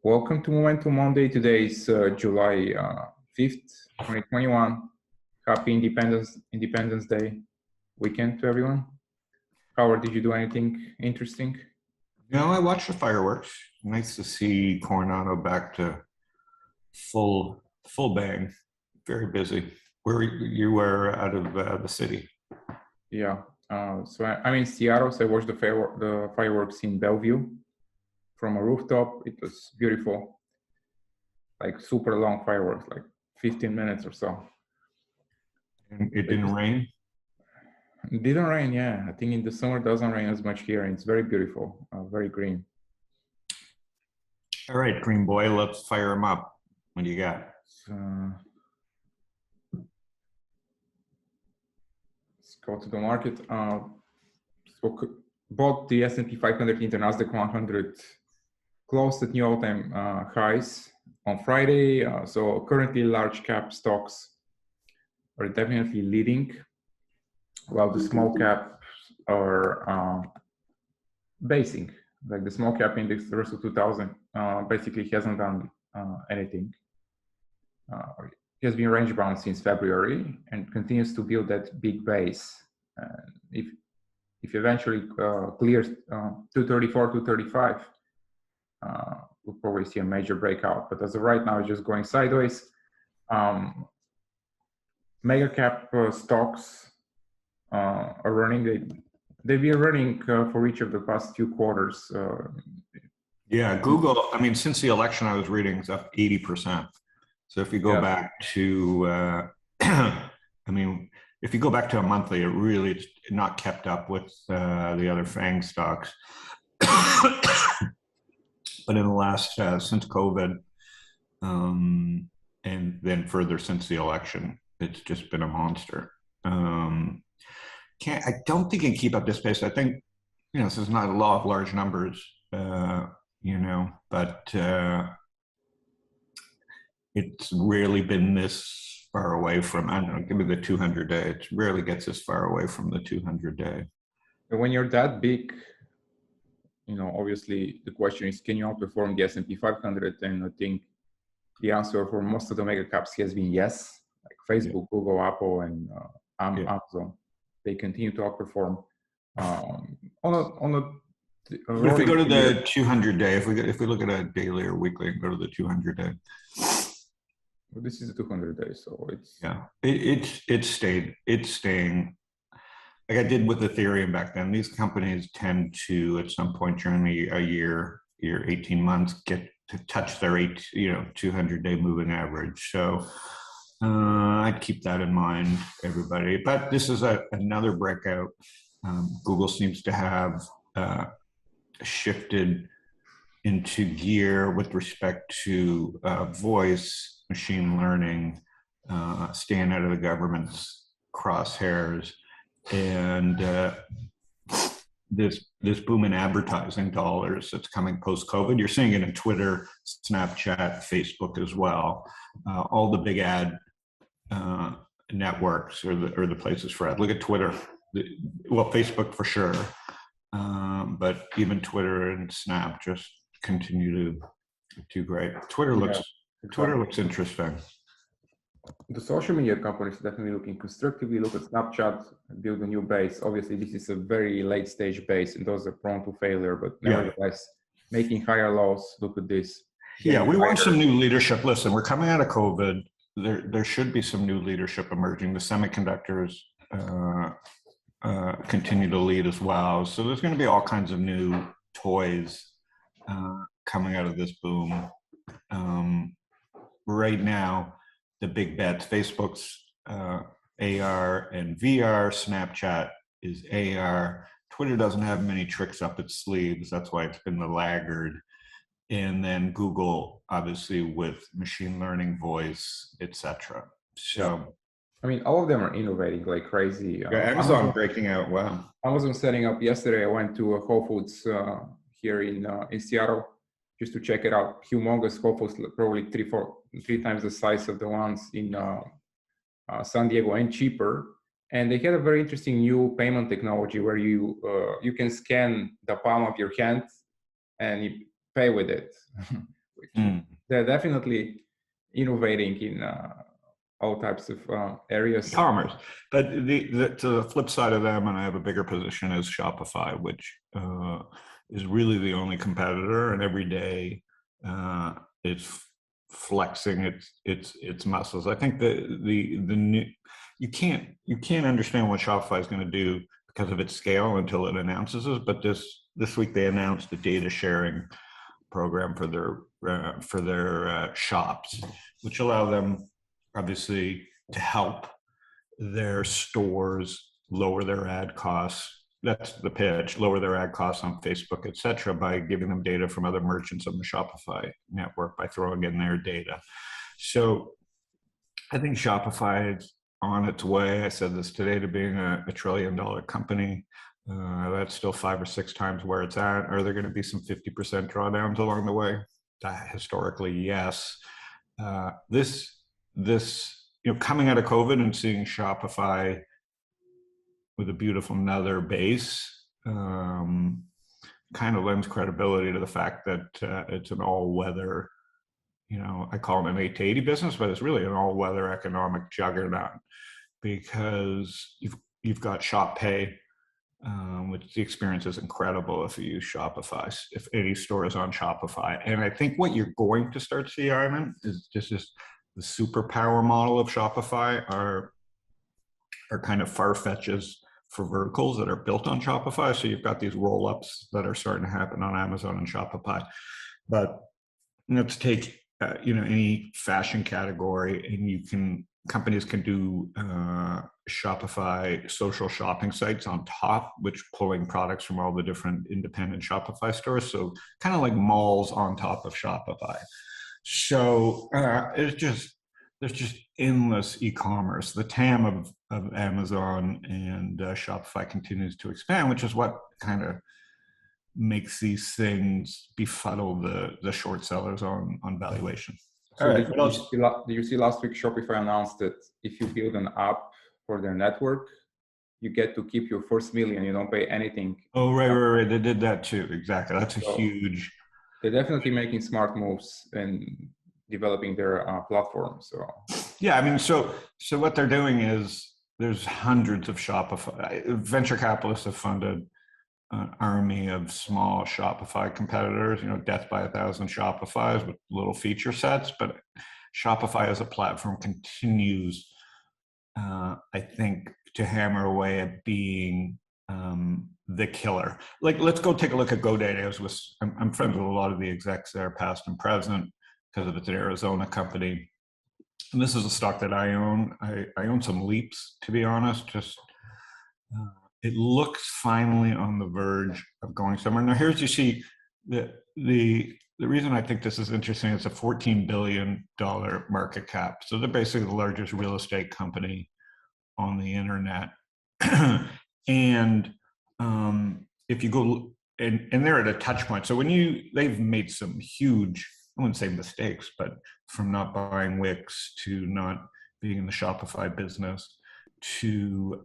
Welcome to Momentum Monday. Today is July 5th, 2021. Happy Independence Day weekend to everyone. Howard, did you do anything interesting? No, I watched the fireworks. Nice to see Coronado back to full bang. Very busy. Where you were out of the city? Yeah. So I'm in Seattle, so I watched the fireworks in Bellevue from a rooftop. It was beautiful. Like super long fireworks, like 15 minutes or so. And it didn't rain? It didn't rain, yeah. I think in the summer it doesn't rain as much here. And it's very beautiful, very green. All right, green boy, let's fire him up. What do you got? Let's go to the market. Both the S&P 500 and the Nasdaq 100 closed at new all-time highs on Friday. So currently large cap stocks are definitely leading, while the small cap are basing. Like the small cap index, the Russell 2000, basically hasn't done anything. It has been range bound since February and continues to build that big base. If eventually clears 234, 235, we'll probably see a major breakout. But as of right now, it's just going sideways. Mega cap stocks are running. They've been running for each of the past few quarters. Yeah, Google, I mean, since the election, I was reading, it's up 80%. So if you go back to, I mean, if you go back to a monthly, it really is not kept up with the other FANG stocks. But in the last, since COVID, and then further since the election, it's just been a monster. I don't think it can keep up this pace. I think, this is not a law of large numbers, but it's rarely been this far away from, I don't know, give me the 200 day. It rarely gets this far away from the 200 day. When you're that big, obviously the question is, can you outperform the S&P 500? And I think the answer for most of the mega caps has been yes, like Facebook, Google, Apple, and Amazon. They continue to outperform. If we go to the 200 day, if we look at a daily or weekly and go to the 200 day. Well, this is a 200 day, so it's it's staying. Like I did with Ethereum back then. These companies tend to, at some point during a year, 18 months, get to touch their 200 day moving average. So I'd keep that in mind, everybody. But this is another breakout. Google seems to have shifted into gear with respect to voice, machine learning, staying out of the government's crosshairs, and this boom in advertising dollars that's coming post-COVID. You're seeing it in Twitter, Snapchat, Facebook as well. All the big ad networks are the places for ad. Look at Twitter. Well, Facebook for sure, but even Twitter and Snap just continue to do great. Twitter looks interesting. The social media companies are definitely looking constructively. Look at Snapchat, build a new base. Obviously, this is a very late stage base, and those are prone to failure. But nevertheless, making higher lows. Look at this. Yeah, we want some new leadership. Listen, we're coming out of COVID. There should be some new leadership emerging. The semiconductors continue to lead as well. So there's going to be all kinds of new toys coming out of this boom. Right now, the big bets, Facebook's AR and VR, Snapchat is AR. Twitter doesn't have many tricks up its sleeves. That's why it's been the laggard. And then Google, obviously, with machine learning, voice, etc. So, I mean, all of them are innovating like crazy. Amazon breaking out. Wow. Amazon setting up yesterday. I went to Whole Foods here in Seattle just to check it out. Humongous Whole Foods, probably three times the size of the ones in San Diego, and cheaper. And they had a very interesting new payment technology where you can scan the palm of your hand and you pay with it. which they're definitely innovating in all types of areas. Commerce, but to the flip side of them, and I have a bigger position, is Shopify, which is really the only competitor, and every day it's flexing its muscles. I think the new, you can't understand what Shopify is going to do because of its scale until it announces it. But this week they announced a data sharing program for their shops, which allow them obviously to help their stores lower their ad costs. That's the pitch: lower their ad costs on Facebook, et cetera, by giving them data from other merchants on the Shopify network, by throwing in their data. So I think Shopify is on its way. I said this today, to being a $1 trillion company. That's still 5 or 6 times where it's at. Are there going to be some 50% drawdowns along the way? Historically, yes. This coming out of COVID and seeing Shopify with a beautiful nether base kind of lends credibility to the fact that it's an all-weather, I call it an 8 to 80 business, but it's really an all-weather economic juggernaut, because you've got Shop Pay, which the experience is incredible if you use Shopify, if any store is on Shopify. And I think what you're going to start to see, Ivan, is just the superpower model of Shopify are kind of far-fetches for verticals that are built on Shopify. So you've got these roll-ups that are starting to happen on Amazon and Shopify. But let's take any fashion category, and companies can do Shopify social shopping sites on top, which pulling products from all the different independent Shopify stores. So kind of like malls on top of Shopify. So there's just endless e-commerce. The TAM of Amazon and Shopify continues to expand, which is what kind of makes these things befuddle the short sellers on valuation. So did you see last week Shopify announced that if you build an app for their network, you get to keep your first million. You don't pay anything. Oh, right. They did that too. Exactly. That's a huge. They're definitely making smart moves and developing their platform. So yeah, I mean, so what they're doing is there's hundreds of Shopify venture capitalists have funded an army of small Shopify competitors, death by 1,000 Shopifys with little feature sets. But Shopify as a platform continues, I think, to hammer away at being the killer. Like, let's go take a look at GoDaddy. I'm friends with a lot of the execs there, past and present, because of it's an Arizona company. And this is a stock that I own. I own some Leaps, to be honest. Just it looks finally on the verge of going somewhere. Now, here's you see the reason I think this is interesting. It's a $14 billion market cap. So they're basically the largest real estate company on the internet. And if you go and they're at a touch point. So they've made some huge, I wouldn't say mistakes, but from not buying Wix to not being in the Shopify business to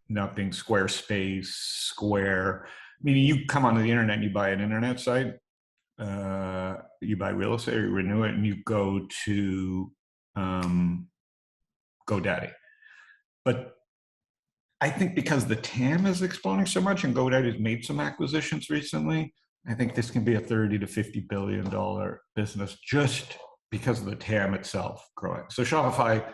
not being Squarespace, Square. I mean, you come onto the internet and you buy an internet site, you buy real estate, or you renew it, and you go to GoDaddy. But I think because the TAM is exploding so much, and GoDaddy's made some acquisitions recently, I think this can be a $30 to $50 billion business just because of the TAM itself growing. So Shopify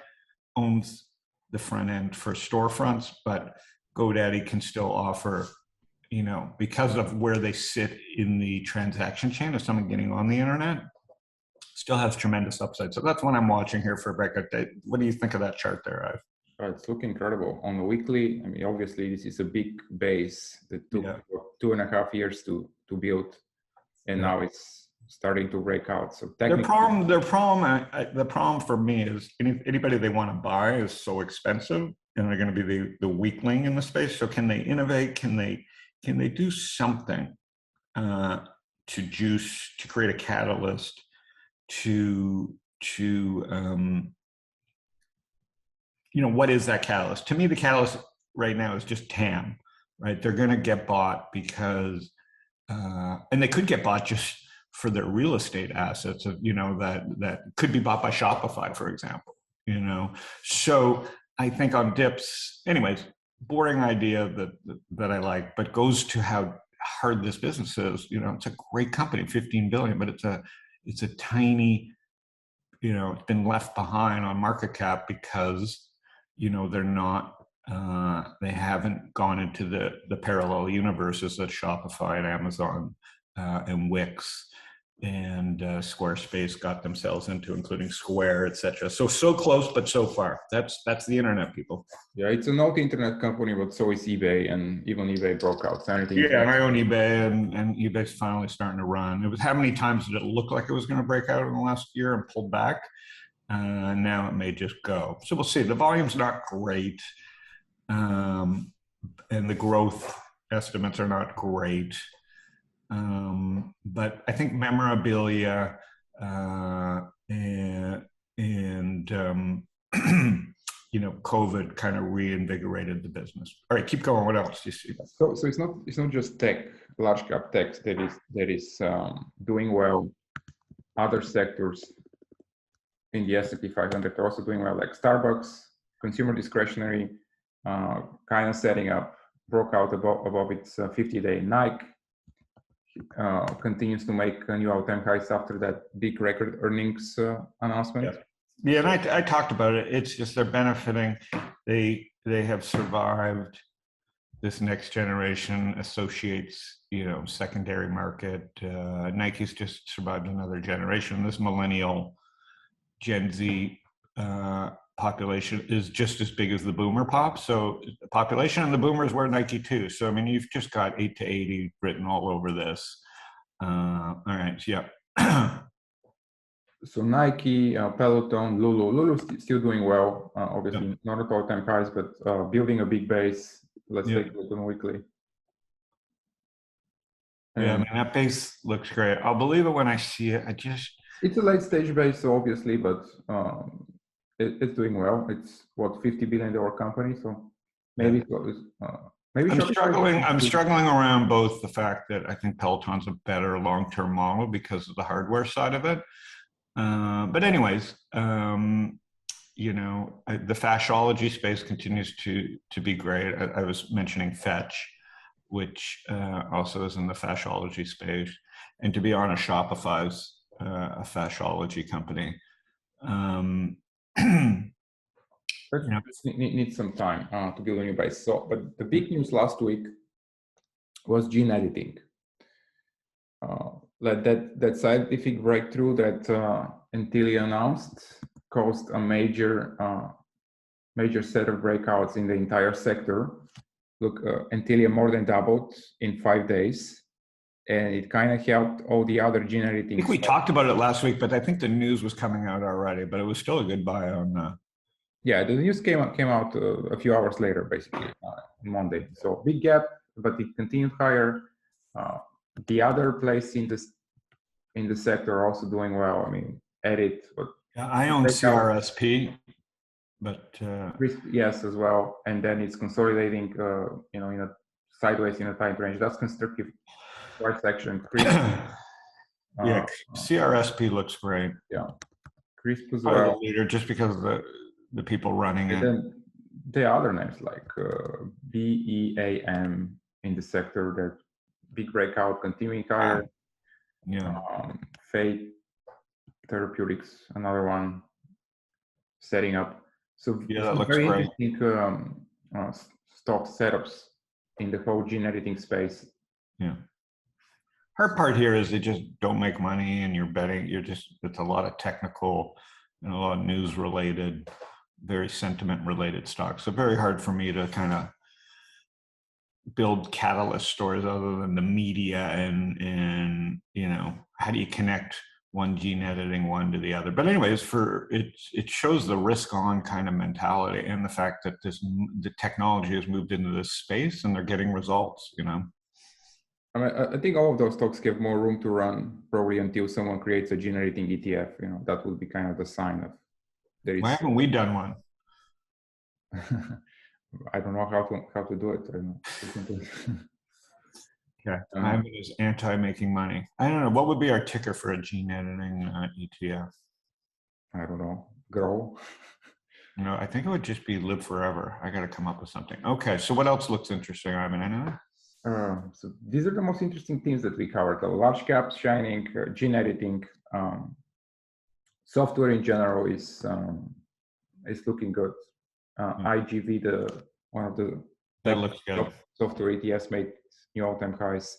owns the front end for storefronts, but GoDaddy can still offer, because of where they sit in the transaction chain of someone getting on the internet, still has tremendous upside. So that's what I'm watching here for a breakout day. What do you think of that chart there, Ive? It's looking incredible. On the weekly, I mean, obviously this is a big base that took 2.5 years to build, and now it's starting to break out. So the problem for me is anybody they want to buy is so expensive, and they're going to be the weakling in the space. So can they innovate? Can they do something to create a catalyst to what is that catalyst? To me, the catalyst right now is just TAM, right? They're going to get bought because, and they could get bought just for their real estate assets, that could be bought by Shopify, for example. So I think on dips, anyways, boring idea that I like, but goes to how hard this business is. It's a great company, 15 billion, but it's a tiny, it's been left behind on market cap because they're not they haven't gone into the parallel universes that Shopify and Amazon and Wix and Squarespace got themselves into, including Square, etc. So close, but so far. That's the internet, people. Yeah, it's an old internet company, but so is eBay, and even eBay broke out. So yeah, and I own eBay, and eBay's finally starting to run. It was, how many times did it look like it was going to break out in the last year and pulled back? Now it may just go. So we'll see. The volume's not great, and the growth estimates are not great. But I think memorabilia and COVID kind of reinvigorated the business. All right, keep going. What else do you see? So it's not just tech, large cap tech that is doing well. Other sectors in the S&P 500 are also doing well, like Starbucks, consumer discretionary, kind of setting up, broke out above its 50-day. Nike continues to make new all-time highs after that big record earnings announcement. Yeah, and I talked about it. It's just they're benefiting. They have survived this next generation associates, secondary market. Nike's just survived another generation. This millennial Gen Z population is just as big as the boomer pop. So the population and the boomers wear Nike too. So, I mean, you've just got 8 to 80 written all over this. All right, yeah. So Nike, Peloton, Lulu's still doing well. Obviously, not at all-time highs, but building a big base. Let's take a look on weekly. Yeah, I mean, that base looks great. I'll believe it when I see it. It's a late-stage base, obviously, but it's doing well. It's what, $50 billion company, so maybe maybe I'm struggling around both the fact that I think Peloton's a better long-term model because of the hardware side of it. But anyways, the fashology space continues to be great. I was mentioning Fetch, which also is in the fashology space, and to be honest, Shopify's a fashology company. Needs some time to build a new base. So, but the big news last week was gene editing. That scientific breakthrough that Antilia announced caused a major set of breakouts in the entire sector. Look, Antilia more than doubled in 5 days. And it kind of helped all the other gene editing. I think we talked about it last week, but I think the news was coming out already, but it was still a good buy on. Yeah, the news came out a few hours later, basically, Monday. So big gap, but it continued higher. The other place in the sector are also doing well. I mean, Edit. Yeah, I own CRSP, but yes, as well. And then it's consolidating, in a sideways in a tight range. That's constructive price action. Yeah, CRSP looks great. Yeah, Crisp as well. well. The leader, just because of the people running it. Then the other names like BEAM in the sector, that big breakout, continuing higher. Yeah. Fate Therapeutics, another one setting up. So yeah, that looks very great. Interesting stock setups in the whole gene editing space. Yeah. Hard part here is they just don't make money, and you're betting. It's a lot of technical and a lot of news related, very sentiment related stocks. So very hard for me to kind of build catalyst stories other than the media and how do you connect one gene editing one to the other. But anyways, it shows the risk on kind of mentality and the fact that the technology has moved into this space and they're getting results. I mean, I think all of those stocks have more room to run probably until someone creates a gene editing ETF. That would be kind of the sign of there is. Why haven't we done one? I don't know how to do it. I don't know. Okay. Ivan is anti-making money. I don't know. What would be our ticker for a gene editing ETF? I don't know. Grow. No, I think it would just be live forever. I got to come up with something. Okay. So what else looks interesting, Ivan? I know. So these are the most interesting themes that we covered. The large caps shining, gene editing, software in general is looking good. IGV, one of the that looks good. Software ETFs made new all-time highs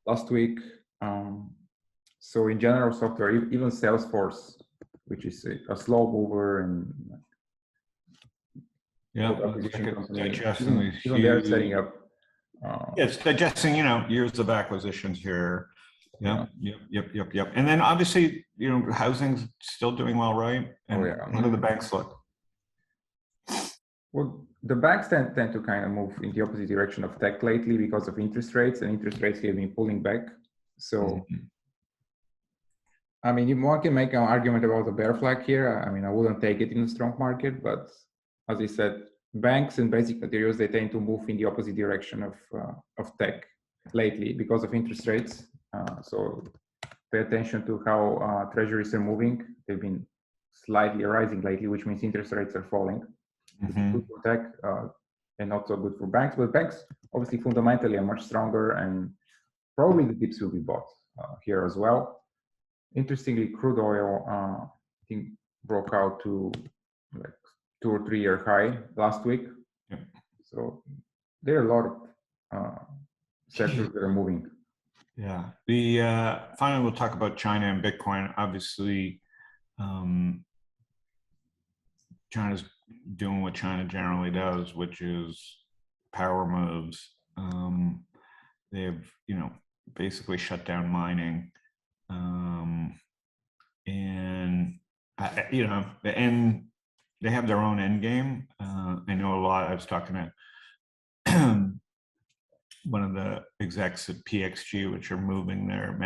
last week. So in general, software, even Salesforce, which is a slow mover and acquisition company, even they're setting up. It's digesting, years of acquisitions here. Yep. And then obviously, housing's still doing well, right? And how do the banks look? Well, the banks tend to kind of move in the opposite direction of tech lately because of interest rates, and interest rates have been pulling back. So, I mean, one can make an argument about the bear flag here. I mean, I wouldn't take it in a strong market, but as I said, banks and basic materials, they tend to move in the opposite direction of tech lately because of interest rates. So pay attention to how treasuries are moving. They've been slightly rising lately, which means interest rates are falling. It's good for tech and not so good for banks. But banks, obviously, fundamentally are much stronger, and probably the dips will be bought here as well. Interestingly, crude oil, I think, broke out to like 2 or 3 year high last week. So there are a lot of sectors that are moving. Yeah. Finally, we'll talk about China and Bitcoin. Obviously, China's doing what China generally does, which is power moves. They've, basically shut down mining, and they have their own end game. I know a lot. I was talking to one of the execs at PXG, which are moving their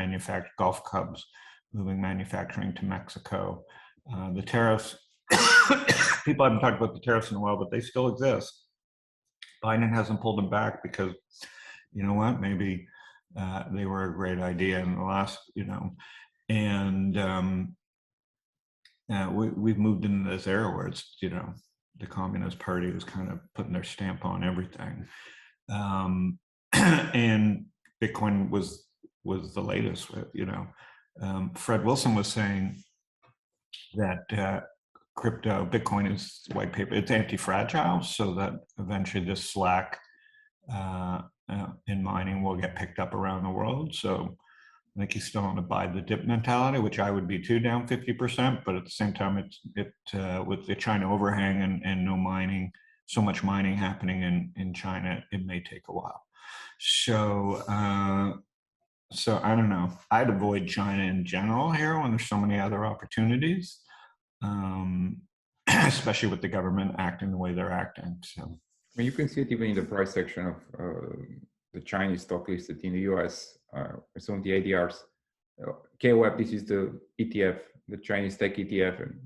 golf clubs, moving manufacturing to Mexico. The tariffs. People haven't talked about the tariffs in a while, but they still exist. Biden hasn't pulled them back because, you know what, maybe they were a great idea in the last, and we've moved into this era where it's, the Communist Party was kind of putting their stamp on everything. And Bitcoin was the latest, Fred Wilson was saying that Bitcoin is white paper. It's anti-fragile, so that eventually this slack in mining will get picked up around the world. So I think he's still on the buy the dip mentality, which I would be too, down 50%. But at the same time, it with the China overhang and no mining, so much mining happening in China, it may take a while. So I don't know. I'd avoid China in general here when there's so many other opportunities. Especially with the government acting the way they're acting. So, I mean, you can see it even in the price section of the Chinese stock listed in the US. It's on the ADRs. KOF, this is the ETF, the Chinese Tech Etf, and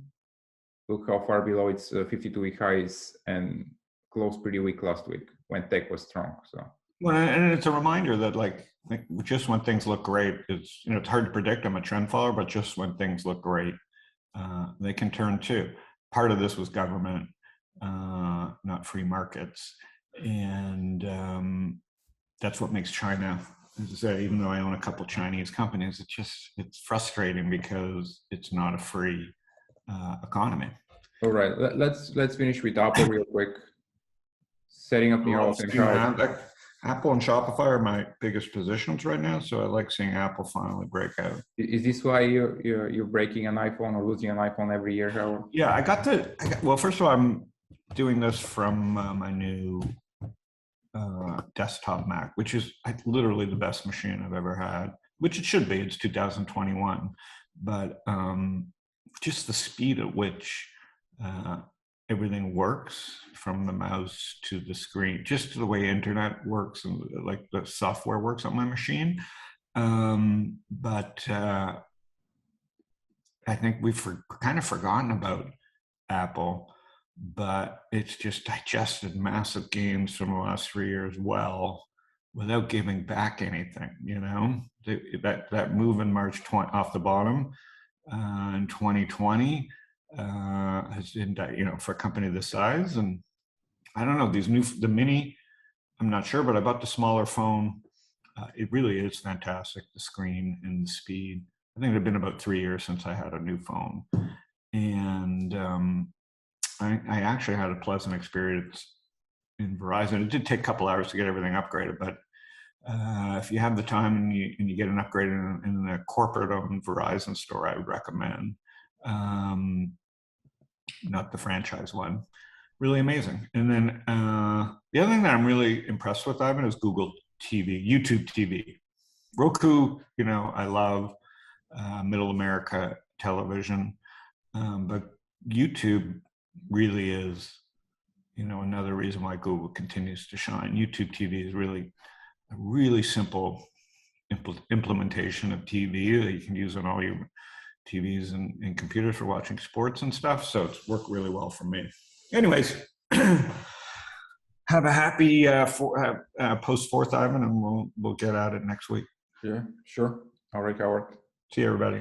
look how far below its 52-week highs and closed pretty weak last week when tech was strong. So, well, and it's a reminder that like just when things look great, it's hard to predict. I'm a trend follower, but just when things look great, they can turn too. Part of this was government, not free markets. And that's what makes China, as I say, even though I own a couple Chinese companies, it's frustrating because it's not a free economy. All right, let's finish with Apple real quick. Setting up new all-time highs. Apple and Shopify are my biggest positions right now, so I like seeing Apple finally break out. Is this why you're breaking an iPhone or losing an iPhone every year, Howard? Yeah, well, first of all, I'm doing this from my new desktop Mac, which is literally the best machine I've ever had, which it should be. It's 2021, but just the speed at which everything works, from the mouse to the screen, just the way internet works and like the software works on my machine. But I think we've kind of forgotten about Apple, but it's just digested massive gains from the last 3 years well, without giving back anything, you know. That move in March off the bottom in 2020 has been, you know, for a company this size. And I don't know, the mini, I'm not sure, but I bought the smaller phone. It really is fantastic, the screen and the speed. I think it had been about 3 years since I had a new phone. And I actually had a pleasant experience in Verizon. It did take a couple hours to get everything upgraded, but if you have the time and you get an upgrade in a corporate-owned Verizon store, I would recommend. Not the franchise one. Really amazing. And then the other thing that I'm really impressed with, Ivan, is Google TV, YouTube TV. Roku, you know, I love middle America television, but YouTube really is, you know, another reason why Google continues to shine. YouTube TV is really a really simple implementation of TV that you can use on all your TVs and computers for watching sports and stuff. So it's worked really well for me. Anyways, have a happy post 4th, Ivan, and we'll get at it next week. Yeah, sure. All right, Howard. See you, everybody.